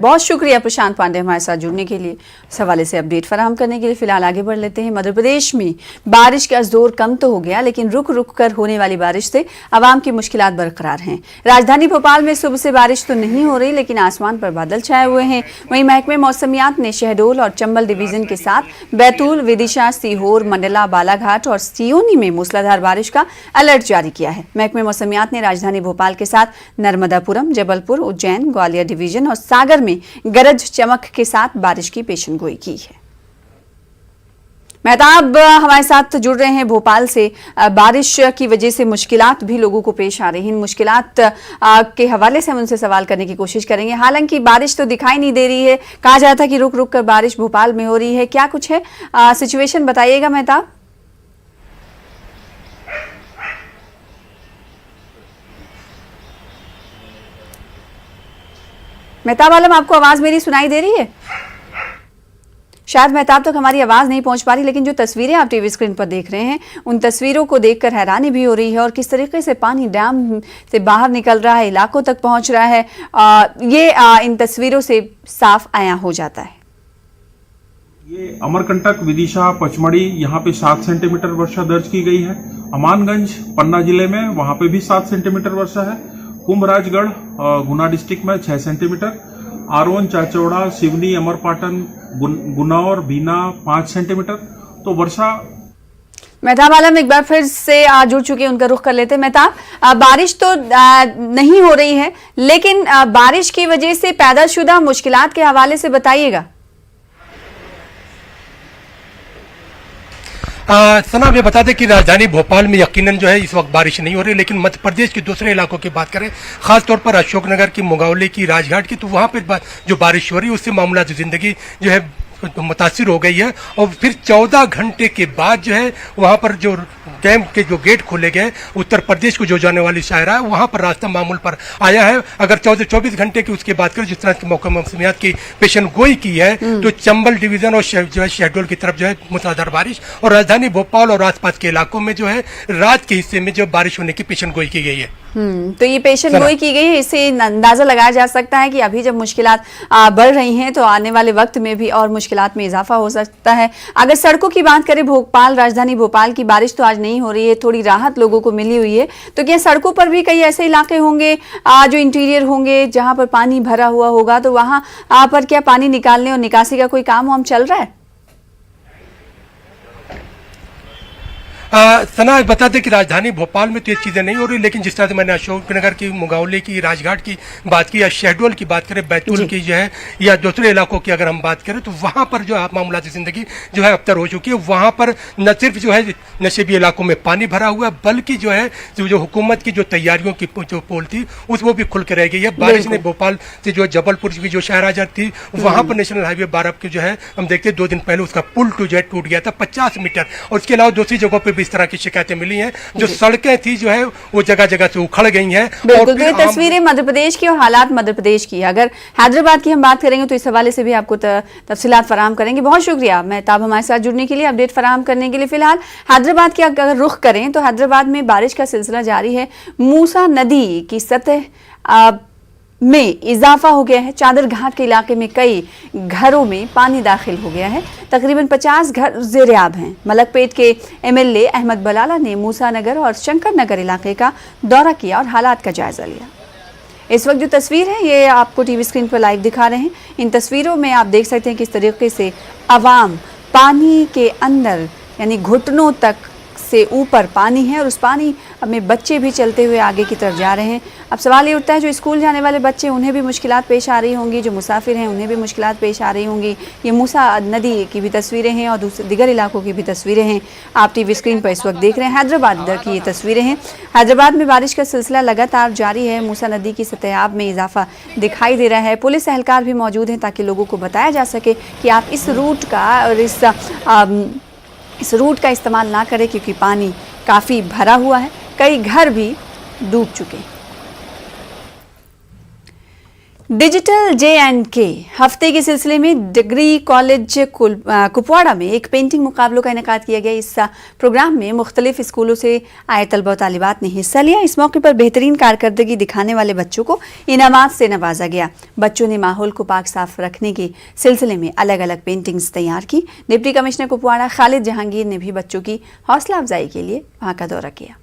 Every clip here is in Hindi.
बहुत शुक्रिया प्रशांत पांडे हमारे साथ जुड़ने के लिए, इस हवाले से अपडेट फराहम करने के लिए। फिलहाल आगे बढ़ लेते हैं। मध्य प्रदेश में बारिश का जोर कम तो हो गया, लेकिन रुक रुक कर होने वाली बारिश से आवाम की मुश्किलात बरकरार हैं। राजधानी भोपाल में सुबह से बारिश तो नहीं हो रही, लेकिन आसमान पर बादल छाए हुए हैं। वहीं महकमे मौसमियात ने शहडोल और चंबल डिवीजन के साथ बैतूल, विदिशा, सीहोर, मंडला, बालाघाट और सियोनी में मूसलाधार बारिश का अलर्ट जारी किया है। महकमे मौसमियात ने राजधानी भोपाल के साथ नर्मदापुरम, जबलपुर, उज्जैन, ग्वालियर डिवीजन और सागर में गरज चमक के साथ बारिश की पेशेनगोई की है। मेहताब हमारे साथ जुड़ रहे हैं भोपाल से। बारिश की वजह से मुश्किलात भी लोगों को पेश आ रही हैं। इन मुश्किलात के हवाले से हम उनसे सवाल करने की कोशिश करेंगे। हालांकि बारिश तो दिखाई नहीं दे रही है, कहा जाता है कि रुक रुक कर बारिश भोपाल में हो रही है, क्या कुछ है सिचुएशन बताइएगा मेहताब। मेहताब आलम, आपको आवाज मेरी सुनाई दे रही है? शायद मेहताब तक हमारी आवाज नहीं पहुंच पा रही, लेकिन जो तस्वीरें आप टीवी स्क्रीन पर देख रहे हैं, उन तस्वीरों को देखकर हैरानी भी हो रही है। और किस तरीके से पानी डैम से बाहर निकल रहा है, इलाकों तक पहुंच रहा है, इन तस्वीरों से साफ आया हो जाता है। ये अमरकंटक, विदिशा, पचमढ़ी, यहाँ पे 7 सेंटीमीटर वर्षा दर्ज की गई है। अमानगंज पन्ना जिले में वहां पे भी 7 सेंटीमीटर वर्षा है। कुंभराजगढ़ गुना डिस्ट्रिक्ट में 6 सेंटीमीटर, आरोन, चाचौड़ा, सिवनी, अमरपाटन, गुन्नौर, बीना 5 सेंटीमीटर। तो वर्षा। मेहताब आलम एक बार फिर से जुड़ चुके हैं, उनका रुख कर लेते हैं। मेहताब, बारिश तो नहीं हो रही है, लेकिन बारिश की वजह से पैदा शुदा मुश्किलात के हवाले से बताइएगा। सना हमें बता दें कि राजधानी भोपाल में यकीनन जो है इस वक्त बारिश नहीं हो रही, लेकिन मध्य प्रदेश के दूसरे इलाकों की बात करें, खासतौर पर अशोकनगर की, मुगावली की, राजघाट की, तो वहां पर जो बारिश हो रही है उससे मामला जिंदगी जो है मुतासिर हो गई है। और फिर 14 घंटे के बाद जो है वहां पर जो डैम के जो गेट खोले गए, उत्तर प्रदेश को जो जाने वाली शायरा है, वहां पर रास्ता मामूल पर आया है। अगर 24 घंटे की उसकी बात करें, जिस तरह की मौका मौसमियात की पेशेनगोई की है, तो चंबल डिवीजन और जो है शहडोल की तरफ जो है मूसलाधार बारिश, और राजधानी भोपाल और आसपास के इलाकों में जो है रात के हिस्से में जो बारिश होने की पेशेनगोई की गई है। तो ये पेशेनगोई की गई है, इससे अंदाजा लगाया जा सकता है कि अभी जब मुश्किलात बढ़ रही हैं, तो आने वाले वक्त में भी और मुश्किलात में इजाफा हो सकता है। अगर सड़कों की बात करें भोपाल, राजधानी भोपाल की, बारिश तो आज नहीं हो रही है, थोड़ी राहत लोगों को मिली हुई है, तो क्या सड़कों पर भी कई ऐसे इलाके होंगे जो इंटीरियर होंगे जहां पर पानी भरा हुआ होगा, तो वहां पर क्या पानी निकालने और निकासी का कोई काम वाम चल रहा है? सना बता दें कि राजधानी भोपाल में तो ये चीजें नहीं हो रही, लेकिन जिस तरह से मैंने अशोकनगर की, मुगावली की, राजघाट की बात की, या शहडोल की बात करें, बैतूल की जो है, या दूसरे इलाकों की अगर हम बात करें, तो वहां पर जो है मामला जिंदगी जो है अबतर हो चुकी है। वहां पर न सिर्फ जो है नशेबी इलाकों में पानी भरा हुआ है, बल्कि जो है जो हुकूमत की जो तैयारियों की जो पोल थी वो भी खुल के रह गई है। बारिश ने भोपाल से जो जबलपुर की जो शहराजा थी, वहां पर नेशनल हाईवे 12 की जो है हम देखते 2 दिन पहले उसका पुल जो है टूट गया था 50 मीटर। और उसके अलावा दूसरी जगहों पर इस तरह की शिकायतें मिली हैं, जो सड़कें थी जो है वो जगह जगह से उखड़ गई हैं। बिल्कुल, तो ये तस्वीरें मध्य प्रदेश की और हालात मध्य प्रदेश की। अगर हैदराबाद की हम बात करेंगे तो इस हवाले से भी आपको तफसीलात फराहम करेंगे। बहुत शुक्रिया मेहताब हमारे साथ जुड़ने के लिए, अपडेट फराहम करने के लिए। फिलहाल हैदराबाद की अगर रुख करें तो हैदराबाद में बारिश का सिलसिला जारी है। मूसा नदी की सतह में इजाफा हो गया है। चादर घाट के इलाके में कई घरों में पानी दाखिल हो गया है। तकरीबन 50 घर ज़ेर-ए-आब हैं। मलकपेट के एमएलए अहमद बलाला ने मूसा नगर और शंकर नगर इलाके का दौरा किया और हालात का जायजा लिया। इस वक्त जो तस्वीर है ये आपको टीवी स्क्रीन पर लाइव दिखा रहे हैं। इन तस्वीरों में आप देख सकते हैं किस तरीके से आवाम पानी के अंदर, यानी घुटनों तक से ऊपर पानी है, और उस पानी में बच्चे भी चलते हुए आगे की तरफ जा रहे हैं। अब सवाल ये उठता है, जो स्कूल जाने वाले बच्चे, उन्हें भी मुश्किलात पेश आ रही होंगी, जो मुसाफिर हैं उन्हें भी मुश्किलात पेश आ रही होंगी। ये मूसा नदी की भी तस्वीरें हैं और दूसरे दिगर इलाकों की भी तस्वीरें हैं, आप टीवी स्क्रीन पर इस वक्त देख रहे हैं। हैदराबाद की ये तस्वीरें हैं। हैदराबाद में बारिश का सिलसिला लगातार जारी है। मूसा नदी की सतह में इजाफा दिखाई दे रहा है। पुलिस एहलकार भी मौजूद हैं ताकि लोगों को बताया जा सके कि आप इस रूट का और इस रूट का इस्तेमाल ना करें, क्योंकि पानी काफ़ी भरा हुआ है। कई घर भी डूब चुके हैं। डिजिटल J&K हफ्ते के सिलसिले में डिग्री कॉलेज कुपवाड़ा में एक पेंटिंग मुकाबलों का इनेकाद किया गया। इस प्रोग्राम में मुख्तलिफ स्कूलों से आए तलबा तालिबात ने हिस्सा लिया। इस मौके पर बेहतरीन कारकर्दगी दिखाने वाले बच्चों को इनामात से नवाजा गया। बच्चों ने माहौल को पाक साफ रखने के सिलसिले में अलग अलग पेंटिंग्स तैयार की। डिप्टी कमिश्नर कुपवाड़ा खालिद जहांगीर ने भी बच्चों की हौसला अफजाई के लिए वहां का दौरा किया।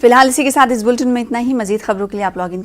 फिलहाल इसी के साथ इस बुलेटिन में इतना ही। मजीद खबरों के लिए आप लॉग इन